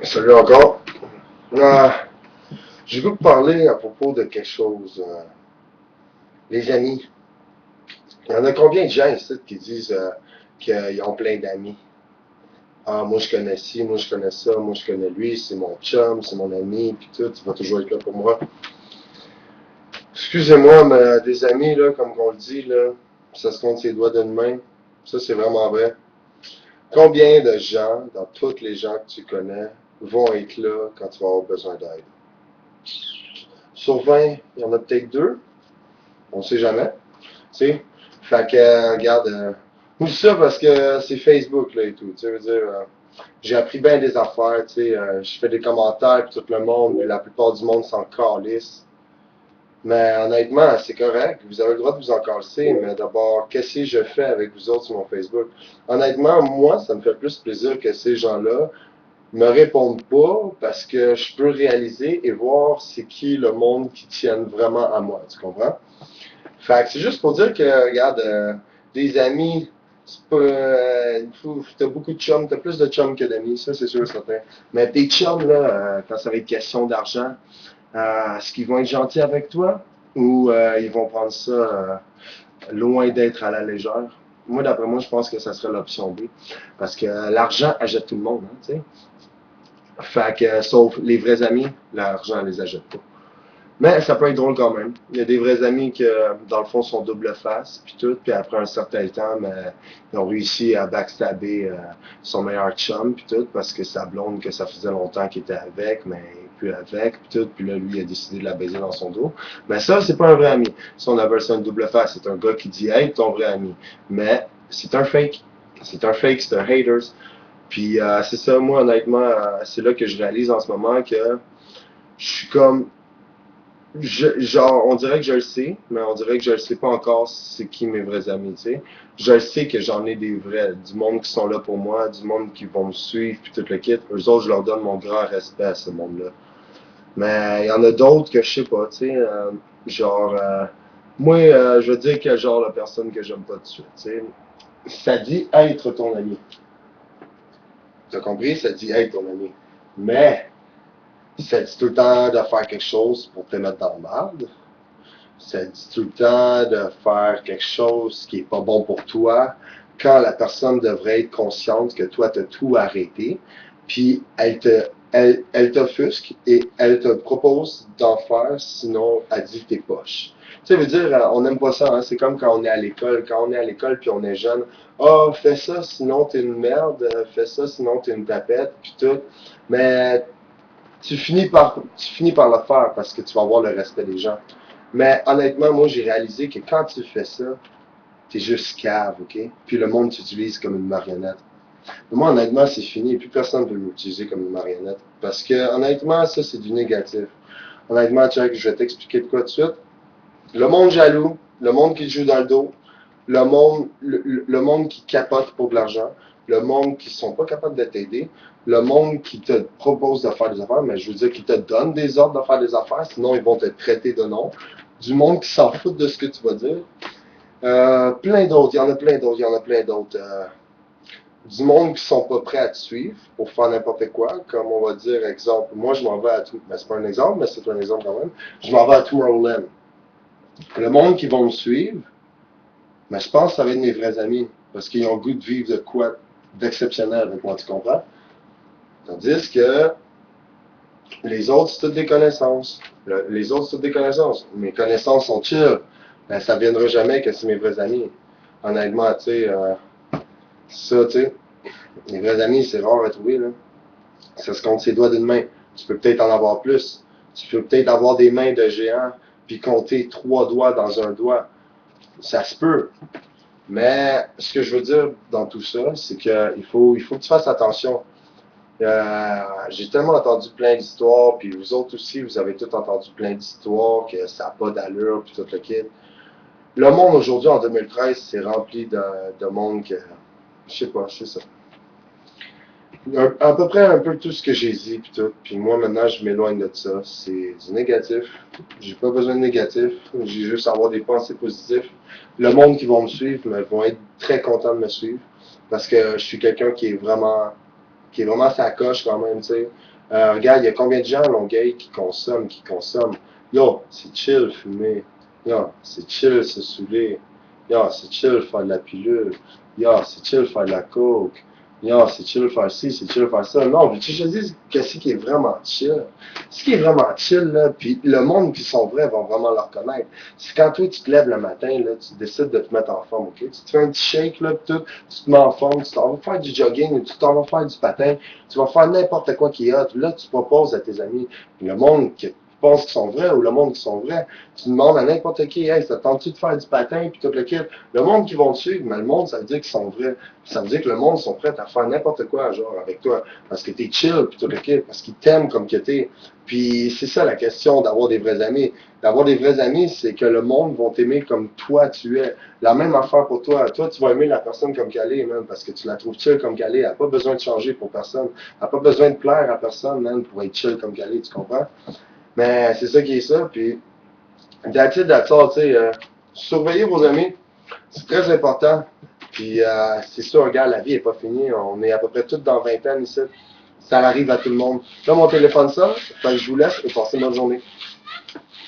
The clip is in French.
Salut encore. Euh, je veux vous parler à propos de quelque chose. Les amis. Il y en a combien de gens ici qui disent qu'ils ont plein d'amis? Ah, moi je connais ci, moi je connais ça, moi je connais lui, c'est mon chum, c'est mon ami, puis tout, il va toujours être là pour moi. Excusez-moi, mais des amis, là, comme on le dit, là, ça se compte ses doigts d'une main. Ça, c'est vraiment vrai. Combien de gens, dans toutes les gens que tu connais, vont être là quand tu vas avoir besoin d'aide? Sur 20, il y en a peut-être deux. On sait jamais. Tu sais? Fait que, regarde, tout ça parce que c'est Facebook, là, et tout. Tu sais, veux dire, j'ai appris bien des affaires, tu sais, je fais des commentaires, puis tout le monde, mais la plupart du monde s'en calisse. Mais honnêtement, c'est correct. Vous avez le droit de vous en calisser, mais d'abord, qu'est-ce que je fais avec vous autres sur mon Facebook? Honnêtement, moi, ça me fait plus plaisir que ces gens-là me répondent pas parce que je peux réaliser et voir c'est qui le monde qui tienne vraiment à moi. Tu comprends? Fait que c'est juste pour dire que, regarde, des amis, c'est pas. T'as beaucoup de chums, t'as plus de chums que d'amis, ça c'est sûr et certain. Mais tes chums, là, quand ça va être question d'argent, est-ce qu'ils vont être gentils avec toi ou ils vont prendre ça loin d'être à la légère? Moi, d'après moi, je pense que ça serait l'option B. Parce que l'argent achète tout le monde, hein, tu sais. Fait que, sauf les vrais amis, l'argent les achète pas. Mais ça peut être drôle quand même. Il y a des vrais amis qui, dans le fond, sont double face, puis tout, puis après un certain temps, mais, ils ont réussi à backstabber son meilleur chum, puis tout, parce que sa blonde, que ça faisait longtemps qu'il était avec, mais plus avec, puis tout, puis là, lui, il a décidé de la baiser dans son dos. Mais ça, c'est pas un vrai ami. Si on appelle ça une double face, c'est un gars qui dit, hey, ton vrai ami. Mais c'est un fake. C'est un fake, c'est un haters. Puis c'est ça, moi, honnêtement, c'est là que je réalise en ce moment que je suis comme genre, on dirait que je le sais, mais on dirait que je le sais pas encore c'est qui mes vrais amis, tu sais. Je le sais que j'en ai des vrais, du monde qui sont là pour moi, du monde qui vont me suivre, puis tout le kit. Eux autres, je leur donne mon grand respect à ce monde-là. Mais il y en a d'autres que je sais pas, tu sais. Genre, moi, je veux dire quel genre de personne que j'aime pas tout de suite, tu sais. Ça dit être ton ami. T'as compris? Ça dit être ton ami. Mais, ça dit tout le temps de faire quelque chose pour te mettre dans le marde. Ça dit tout le temps de faire quelque chose qui est pas bon pour toi, quand la personne devrait être consciente que toi, tu as tout arrêté, puis elle t'offusque et elle te propose d'en faire, sinon elle dit que t'es poche. Tu sais, veut dire, on n'aime pas ça, hein? C'est comme quand on est à l'école. Quand on est à l'école puis on est jeune, oh, fais ça, sinon t'es une merde, fais ça, sinon t'es une tapette, puis tout. Mais tu finis par le faire parce que tu vas avoir le respect des gens. Mais honnêtement, moi, j'ai réalisé que quand tu fais ça, t'es juste cave, OK? Puis le monde t'utilise comme une marionnette. Mais moi, honnêtement, c'est fini. Plus personne ne veut m'utiliser comme une marionnette. Parce que, honnêtement, ça, c'est du négatif. Honnêtement, Chuck, je vais t'expliquer de quoi tout de suite. Le monde jaloux, le monde qui te joue dans le dos, le monde qui capote pour de l'argent, le monde qui sont pas capables de t'aider, le monde qui te propose de faire des affaires, mais je veux dire qui te donne des ordres de faire des affaires, sinon ils vont te traiter de nom. Du monde qui s'en fout de ce que tu vas dire. Plein d'autres, il y en a plein d'autres, il y en a plein d'autres. Du monde qui sont pas prêts à te suivre pour faire n'importe quoi, comme on va dire, exemple, moi je m'en vais à tout, ben, c'est pas un exemple, mais c'est un exemple quand même, je m'en vais à Tomorrowland. Le monde qui vont me suivre, mais je pense que ça va être mes vrais amis. Parce qu'ils ont le goût de vivre de quoi d'exceptionnel avec moi, tu comprends? Tandis que les autres, c'est toutes des connaissances. Les autres, c'est toutes des connaissances. Mes connaissances sont chill. Ben, ça ne viendra jamais que c'est mes vrais amis. Honnêtement, tu sais, ça, tu sais, les vrais amis, c'est rare à trouver, là. Ça se compte ses doigts d'une main. Tu peux peut-être en avoir plus. Tu peux peut-être avoir des mains de géant, puis compter 3 doigts dans un doigt. Ça se peut. Mais ce que je veux dire dans tout ça, c'est qu'il faut que tu fasses attention. J'ai tellement entendu plein d'histoires, puis vous autres aussi, vous avez tous entendu plein d'histoires, que ça n'a pas d'allure, puis tout le kit. Le monde aujourd'hui, en 2013, c'est rempli de monde que, je sais pas, c'est ça. À peu près un peu tout ce que j'ai dit, puis tout. Puis moi, maintenant, je m'éloigne de ça. C'est du négatif. J'ai pas besoin de négatif. J'ai juste à avoir des pensées positives. Le monde qui va me suivre vont être très contents de me suivre. Parce que je suis quelqu'un qui est vraiment sa coche quand même, tu sais. Regarde, il y a combien de gens à Longueuil qui consomment. Yo, c'est chill fumer. Yo, c'est chill se saouler. Yo, c'est chill faire de la pilule. Yo, c'est chill faire de la coke. Yo, c'est chill faire ci, c'est chill faire ça. Non, mais tu te dis qu'est-ce qui est vraiment chill. Ce qui est vraiment chill, là, puis le monde qui sont vrais vont vraiment le reconnaître. C'est quand toi, tu te lèves le matin, là, tu décides de te mettre en forme, ok? Tu te fais un petit shake, là, pis tout, tu te mets en forme, tu t'en vas faire du jogging, ou tu t'en vas faire du patin, tu vas faire n'importe quoi qui est hot. Là, tu proposes à tes amis, le monde qui pense qu'ils sont vrais ou le monde qui sont vrais, tu demandes à n'importe qui, hey, ça tente-tu de faire du patin, puis tout le kit. Le monde qui vont te suivre, mais le monde, ça veut dire qu'ils sont vrais. Ça veut dire que le monde sont prêts à faire n'importe quoi, genre, avec toi, parce que t'es chill, puis tout le kit, parce qu'ils t'aiment comme que t'es. Puis c'est ça la question d'avoir des vrais amis. D'avoir des vrais amis, c'est que le monde va t'aimer comme toi tu es. La même affaire pour toi. Toi, tu vas aimer la personne comme qu'elle est, man, parce que tu la trouves chill comme qu'elle est. Elle n'a pas besoin de changer pour personne. Elle n'a pas besoin de plaire à personne, man, pour être chill comme qu'elle est, tu comprends? Mais c'est ça qui est ça, puis that's it, that's all, tu sais. Surveillez vos amis, c'est très important. Puis c'est sûr, regarde, la vie n'est pas finie. On est à peu près tous dans 20 ans ici. Ça arrive à tout le monde. Là, mon téléphone sonne, fait que je vous laisse et passez une bonne journée.